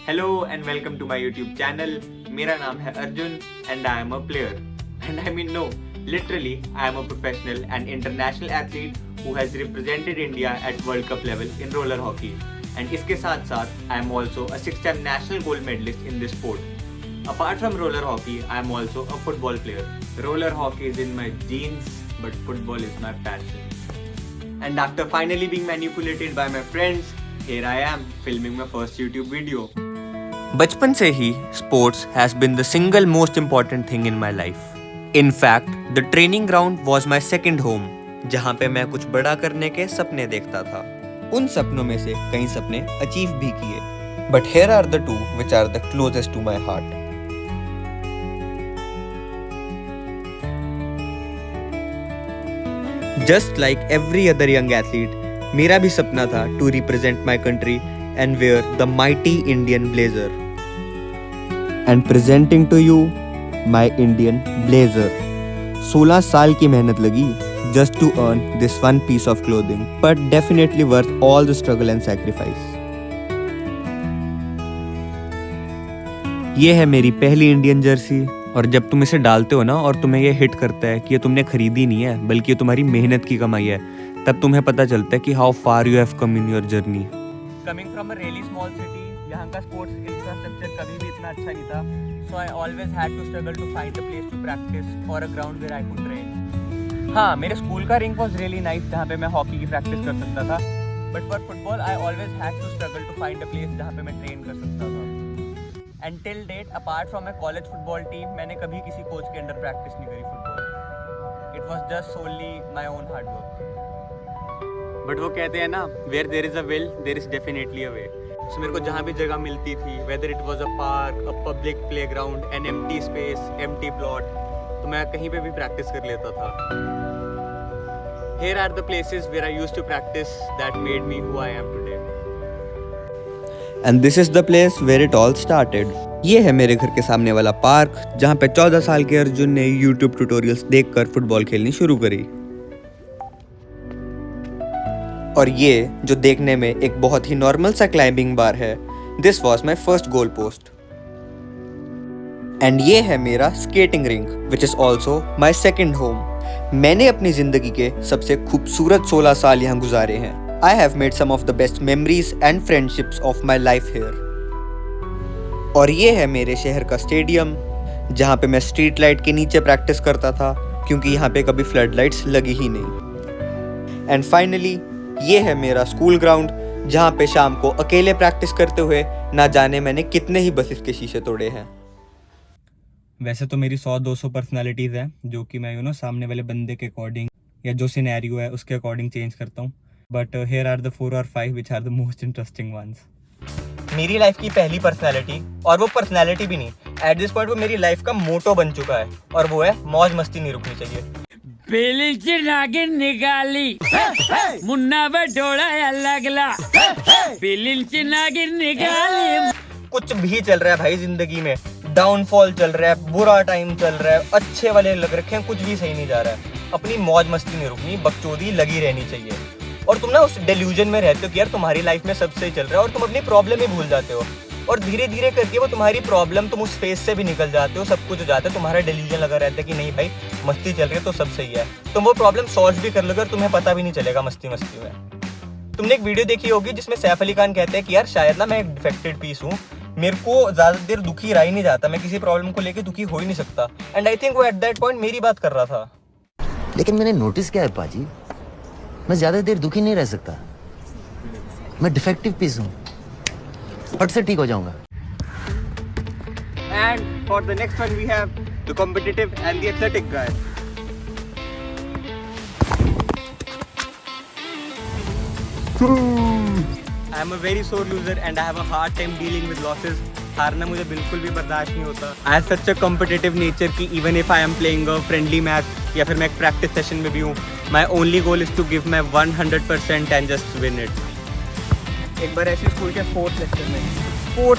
Hello and welcome to my YouTube channel. मेरा नाम है Arjun and I am a player. And I mean no, literally I am a professional and international athlete who has represented India at World Cup level in roller hockey. And इसके साथ साथ I am also a 6-time national gold medalist in this sport. Apart from roller hockey, I am also a football player. Roller hockey is in my genes, but football is my passion. And after finally being manipulated by my friends, here I am filming my first YouTube video. बचपन से ही sports has been the single most important thing in my life. In fact, the training ground was my second home, जहाँ पे मैं कुछ बड़ा करने के सपने देखता था. उन सपनों में से कई सपने अचीव भी किए. But here are the two which are the closest to my heart. Just like every other young athlete, मेरा भी सपना था to represent my country and wear the mighty Indian blazer. And presenting to you my Indian blazer. 16 साल की मेहनत लगी just to earn this one piece of clothing, but definitely worth all the struggle and sacrifice. ये है मेरी पहली Indian Jersey और जब तुम इसे डालते हो ना और तुम्हें ये हिट करता है कि ये तुमने खरीदी नहीं है बल्कि ये तुम्हारी मेहनत की कमाई है, तब तुम्हें पता चलता है कि how far you have come in your journey. Coming from a really small city, यहाँ का स्पोर्ट्स इंफ्रास्ट्रक्चर कभी भी इतना अच्छा नहीं था, so I always had to struggle to find a place to practice और a ground where I could train. हाँ, मेरे स्कूल का रिंक वाज रियली नाइस जहाँ पे मैं हॉकी की प्रैक्टिस कर सकता था, but for football I always had to struggle to find a place जहाँ पे मैं ट्रेन कर सकता था. And till date apart from my college football team, मैंने कभी किसी कोच के अंडर प्रैक्टिस नहीं करी football. It was just solely my own hard work. But वो कहते हैं ना, where there is a will there is definitely a way. So मेरे को जहाँ भी जगह मिलती थी, whether it was a park, a public play ground, an empty space, empty plot, तो मैं कहीं पे भी प्रैक्टिस कर लेता था. Here are the places where I used to practice that made me who I am today. And this is the place where it all started. ये है मेरे घर के सामने वाला पार्क जहाँ पे 14 साल के अर्जुन ने YouTube ट्यूटोरियल्स देखकर फुटबॉल खेलनी शुरू करी. और ये जो देखने में एक बहुत ही नॉर्मल सा क्लाइंबिंग बार है, this was my first goal post. And ये है मेरा skating rink which is also my second home. मैंने अपनी जिंदगी के सबसे खूबसूरत 16 साल यहाँ गुजारे हैं. I have made some of the best memories and friendships of my life here. और ये है मेरे शहर का स्टेडियम जहाँ पे मैं स्ट्रीट लाइट के नीचे प्रैक्टिस करता था क्योंकि यहाँ पे कभी फ्लड लाइट्स लगी ही नहीं. एंड फाइनली ये है मेरा स्कूल ग्राउंड जहाँ पे शाम को अकेले प्रैक्टिस करते हुए ना जाने मैंने कितने ही बसेस के शीशे तोड़े हैं. वैसे तो मेरी 100-200 पर्सनालिटीज़ हैं जो कि मैं सामने वाले बंदे के अकॉर्डिंग या जो सिनेरियो है उसके अकॉर्डिंग चेंज करता हूँ. बट हियर आर द 4 और 5 which are the most interesting ones. मेरी लाइफ की पहली पर्सनालिटी, और वो पर्सनालिटी भी नहीं, एट दिस पॉइंट वो मेरी लाइफ का मोटो बन चुका है, और वो है मौज मस्ती नहीं रुकनी चाहिए. पेलीची नागिन निकाली मुन्ना बटोळा लागला पेलीची नागिन निकाली. कुछ भी चल रहा है भाई जिंदगी में, डाउनफॉल चल रहा है, बुरा टाइम चल रहा है, अच्छे वाले लग रखे हैं, कुछ भी सही नहीं जा रहा है. अपनी मौज मस्ती नहीं रुकनी, बकचोदी लगी रहनी चाहिए. और तुम ना उस डेल्यूजन में रहते हो कि यार तुम्हारी लाइफ में सब सही चल रहा है और तुम अपनी प्रॉब्लम ही भूल जाते हो, और धीरे धीरे करके वो तुम्हारी प्रॉब्लम, तुम उस फेज से भी निकल जाते हो, सब कुछ हो जाता है, तुम्हारा डेल्यूजन लगा रहता है कि नहीं भाई मस्ती चल रही है तो सब सही है. तुम वो प्रॉब्लम सॉल्व भी कर लोगे और तुम्हें पता भी नहीं चलेगा मस्ती मस्ती में. तुमने एक वीडियो देखी होगी जिसमें सैफ अली खान कहते हैं कि यार शायद ना मैं एक डिफेक्टेड पीस हूँ, मेरे को ज़्यादा देर दुखी रह ही नहीं जाता, मैं किसी प्रॉब्लम को लेके दुखी हो ही नहीं सकता. एंड आई थिंक वो एट दैट पॉइंट मेरी बात कर रहा था. लेकिन मैंने नोटिस किया है पाजी, मैं ज़्यादा देर दुखी नहीं रह सकता, मैं डिफेक्टिव पीस हूँ, फट से ठीक हो जाऊंगा. And for the next one we have the competitive and the athletic guy. I am a very sore loser and I have a hard time dealing with losses. हारना मुझे बिल्कुल भी बर्दाश्त नहीं होता. I have such a competitive nature कि even if I am playing a friendly match या फिर मैं एक practice session में भी हूँ, my only goal is to give my 100% and just win it. एक बार ऐसे स्कूल के फोर्थ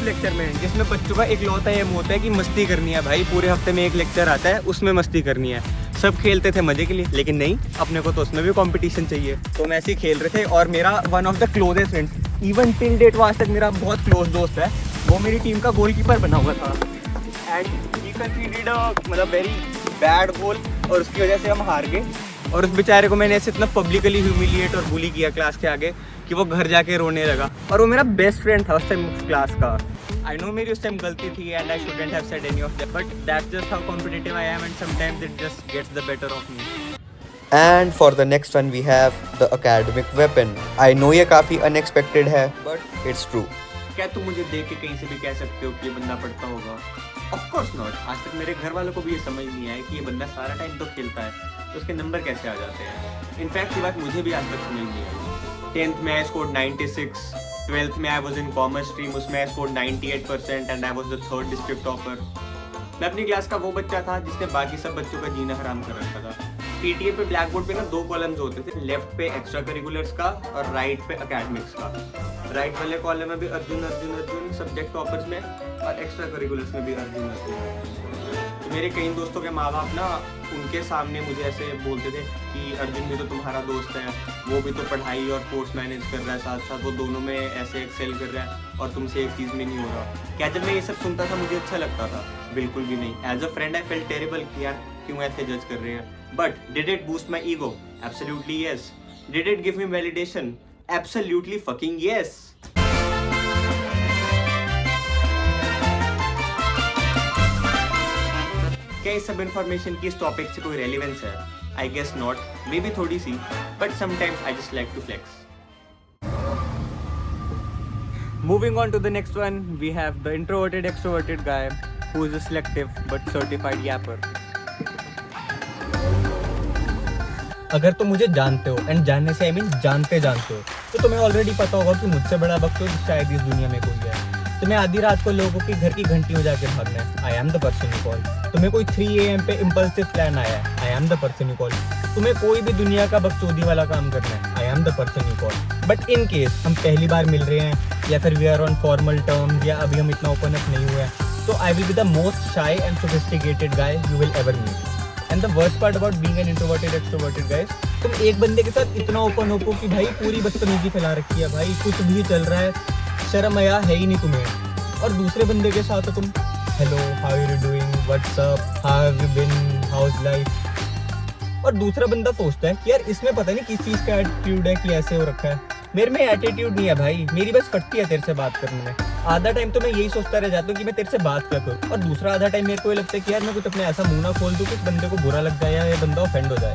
लेक्चर में जिसमें बच्चों का इकलौता एम होता है कि मस्ती करनी है. भाई पूरे हफ्ते में एक लेक्चर आता है, उसमें मस्ती करनी है. सब खेलते थे मजे के लिए, लेकिन नहीं, अपने को तो उसमें भी कंपटीशन चाहिए. तो हम ऐसे ही खेल रहे थे और मेरा one of the closest friends, even till date वो आज तक मेरा बहुत क्लोज दोस्त है, वो मेरी टीम का गोलकीपर बना हुआ था एंड ही कंसीडर्ड मतलब वेरी बैड गोल और उसकी वजह से हम हार गए। और उस बेचारे को मैंने ऐसे इतना पब्लिकली ह्यूमिलिएट और बुली किया क्लास के आगे कि वो घर जाके रोने लगा। और वो मेरा बेस्ट फ्रेंड था उस टाइम क्लास का। आई नो मेरी उस टाइम गलती थी and I shouldn't have said any of that, but that's just how competitive I am and sometimes it just gets the better of me. And for the next one we have the academic weapon. I know ये काफ़ी unexpected है but it's true. क्या तुम मुझे देख के कहीं से भी कह सकते हो कि ये बंदा पढ़ता होगा? Of course not. आज तक मेरे घर वालों को भी ये समझ नहीं आया कि ये बंदा सारा टाइम तो खेलता है, तो उसके नंबर कैसे आ जाते हैं। इनफैक्ट ये बात मुझे भी आज तक समझ नहीं आई। 10th में आई स्कोर्ड 96, 12th में I was in commerce stream, उसमें I scored 98% and I was the 3rd district topper. मैं अपनी क्लास का वो बच्चा था जिसने बाकी सब बच्चों का जीना हराम कर रखा था। पीटीए पे ब्लैक बोर्ड पे ना 2 कॉलम्स होते थे, लेफ्ट पे एक्स्ट्रा करिकुलर्स का और राइट पे एकेडमिक्स का। राइट वाले कॉलम में भी अर्जुन अर्जुन अर्जुन सब्जेक्ट टॉपर्स में, और एक्स्ट्रा करिकुलर्स में भी अर्जुन अर्जुन। मेरे कई दोस्तों के माँ बाप ना उनके सामने मुझे ऐसे बोलते थे कि अर्जुन भी तो तुम्हारा दोस्त है, वो भी तो पढ़ाई और कोर्स मैनेज कर रहा है साथ साथ, वो दोनों में ऐसे एक्सेल कर रहा है और तुमसे एक चीज़ में नहीं हो रहा। क्या जब मैं ये सब सुनता था मुझे अच्छा लगता था? बिल्कुल भी नहीं। As a friend I felt terrible कि यार क्यों ऐसे जज कर रहे हैं। But did it boost my ego? Absolutely yes. Did it give me validation? Absolutely fucking yes. क्या इस सब इन्फॉर्मेशन की इस टॉपिक से कोई रेलिवेंस है? I guess not, maybe थोड़ी सी, but sometimes I just like to flex. Moving on to the next one, we have the introverted extroverted guy who is a selective but certified yapper. अगर तुम मुझे जानते हो and जानने से I mean जानते हो तो तुम्हें ऑलरेडी पता होगा कि मुझसे बड़ा बकचोद शायद इस दुनिया में कोई है। तुम्हें आधी रात को लोगों के घर की घंटी हो जाके भागना है, I am the person you call. तुम्हें कोई 3 AM पे इम्पल्सिव प्लान आया है, I am the person you call. तुम्हें कोई भी दुनिया का बकचोदी वाला काम करना है, I am the person you call. But in case हम पहली बार मिल रहे हैं या फिर we are on formal terms या अभी हम इतना ओपन अप नहीं हुए हैं, तो I will be the most shy and sophisticated guy you will ever meet. And the worst part about being an introverted extroverted guys, तुम एक बंदे के साथ इतना ओपन हो कि भाई पूरी बदतमीजी फैला रखी है, भाई कुछ भी चल रहा है, शर्म हया है ही नहीं तुम्हें। और दूसरे बंदे के साथ तो तुम hello, how are you doing, what's up, how have you been, how is life. और दूसरा बंदा सोचता है कि यार इसमें पता नहीं किस चीज़ का एटीट्यूड है कि ऐसे हो रखा है। मेरे में एटीट्यूड नहीं है भाई, मेरी बस फटती है तेरे से बात करने में। आधा टाइम तो मैं यही सोचता रह जाता हूँ कि मैं तेरे से बात क्या करूँ, और दूसरा आधा टाइम मेरे को ये लगता है कि यार मैं कुछ अपने ऐसा मुंह ना खोल दूँ कि बंदे को बुरा लग जाए या ये बंदा ऑफेंड हो जाए,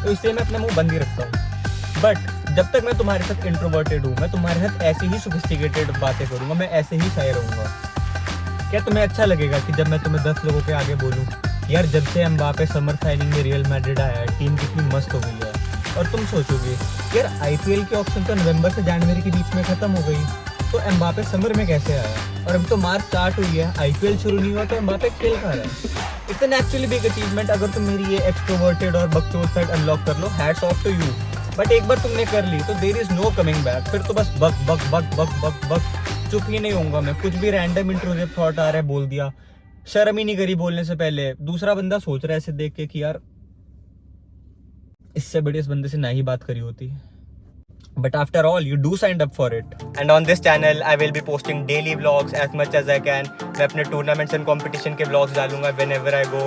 तो इसलिए मैं अपना मुंह बंद ही रखता हूँ। बट जब तक मैं तुम्हारे साथ इंट्रोवर्टेड हूँ, मैं तुम्हारे साथ ऐसे ही सोफिस्टिकेटेड बातें करूँगा, मैं ऐसे ही शायर रहूँगा। क्या तुम्हें अच्छा लगेगा कि जब मैं तुम्हें 10 लोगों के आगे बोलूँ यार जब से एम्बापे समर साइनिंग में रियल मैड्रिड आया है टीम कितनी मस्त हो गई है, और तुम सोचोगे यार आईपीएल के ऑप्शन तो नवंबर से जनवरी के बीच में खत्म हो गई, तो एम्बापे समर में कैसे आया, और अब तो मार्च स्टार्ट हुई है, आईपीएल शुरू नहीं हुआ तो एम्बापे खेल कहाँ रहा है। It's an actually big achievement. अगर तुम मेरी ये एक्सट्रोवर्टेड और बकचोद साइड अनलॉक कर लो, hats off to you. But एक बार तुमने कर ली तो there is no coming back, फिर तो बस बक बक बक बक बक बक। चुप ही नहीं होऊंगा मैं, कुछ भी रैंडम इंट्रूसिव थॉट आ रहा है बोल दिया, शर्म ही नहीं करी बोलने से पहले। दूसरा बंदा सोच रहा है ऐसे देख के कि यार इससे बड़ी इस बंदे से ना ही बात करी होती। But after all, you do signed up for it. And on this channel, I will be posting daily vlogs as much as I can. मैं अपने tournaments and competition के vlogs डालूंगा whenever I go.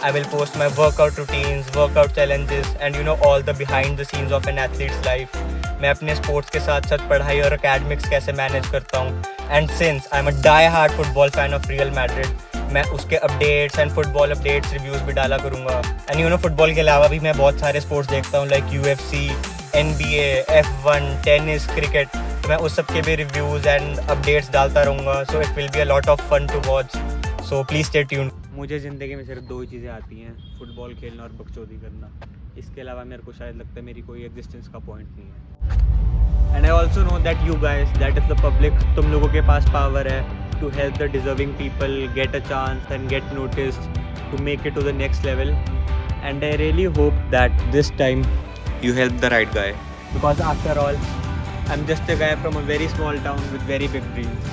I will post my workout routines, workout challenges, and you know all the behind the scenes of an athlete's life. मैं अपने sports के साथ साथ पढ़ाई और academics कैसे manage करता हूँ. And since I'm a die-hard football fan of Real Madrid, मैं उसके updates and football updates reviews भी डाला करूँगा. And you know football के अलावा भी मैं बहुत सारे sports देखता हूँ like UFC, NBA, F1, tennis, cricket, तो मैं उस सब के भी रिव्यूज़ एंड अपडेट्स डालता रहूँगा। So it will be a lot of fun to watch, so please stay tuned. मुझे ज़िंदगी में सिर्फ 2 ही चीज़ें आती हैं, फुटबॉल खेलना और बकचोदी करना। इसके अलावा मेरे को शायद लगता है मेरी कोई एग्जिस्टेंस का पॉइंट नहीं है। And I also know that you guys, that is the public, तुम लोगों के पास पावर है to help the deserving people get a chance and get noticed to make it to the next level. And I really hope that this time you helped the right guy, because after all I'm just a guy from a very small town with very big dreams,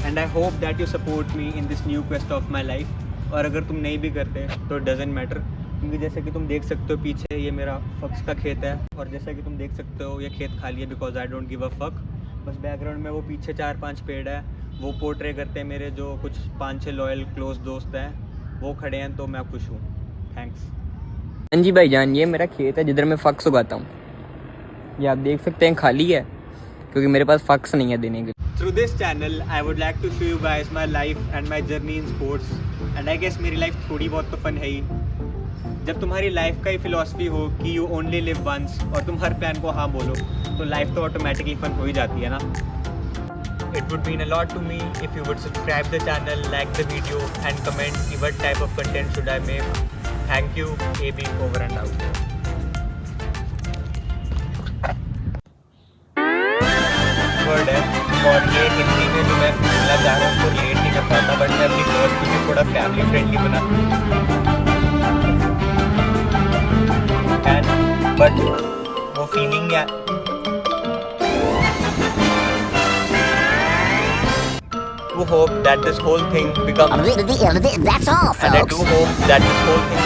and I hope that you support me in this new quest of my life. और अगर तुम नहीं भी करते तो doesn't matter, क्योंकि जैसे कि तुम देख सकते हो पीछे ये मेरा फक्स का खेत है, और जैसा कि तुम देख सकते हो ये खेत खाली है because I don't give a fuck। बस बैकग्राउंड में वो पीछे 4-5 पेड़ है वो पोर्ट्रे करते हैं मेरे जो कुछ 5-6 लॉयल क्लोज दोस्त हैं, वो खड़े हैं, तो मैं खुश हूँ। थैंक्स। हाँ जी भाईजान, ये मेरा खेत है जिधर मैं फक्स उगाता हूँ। ये आप देख सकते हैं खाली है क्योंकि मेरे पास फक्स नहीं है देने के। Through this channel I would like to show you guys my life and my journey in sports, and I guess मेरी लाइफ थोड़ी बहुत तो फन है ही। जब तुम्हारी लाइफ का ही फिलॉसफी हो कि यू ओनली लिव वंस और तुम हर प्लान को हाँ बोलो, तो लाइफ तो ऑटोमेटिकली फन हो ही जाती है ना। It would mean a lot to me if you would subscribe the channel, like the video and comment what type of content should I make. Thank you. AB over and out. Word है और ये हिंदी में जो मैं बोलना चाह रहा हूँ उसको रिलेट नहीं कर पाता, बट मैं अपनी दोस्त को भी थोड़ा फैमिली फ्रेंडली बना बट वो फीलिंग है। I hope that this whole thing becomes That's all, folks. and I do hope that this whole thing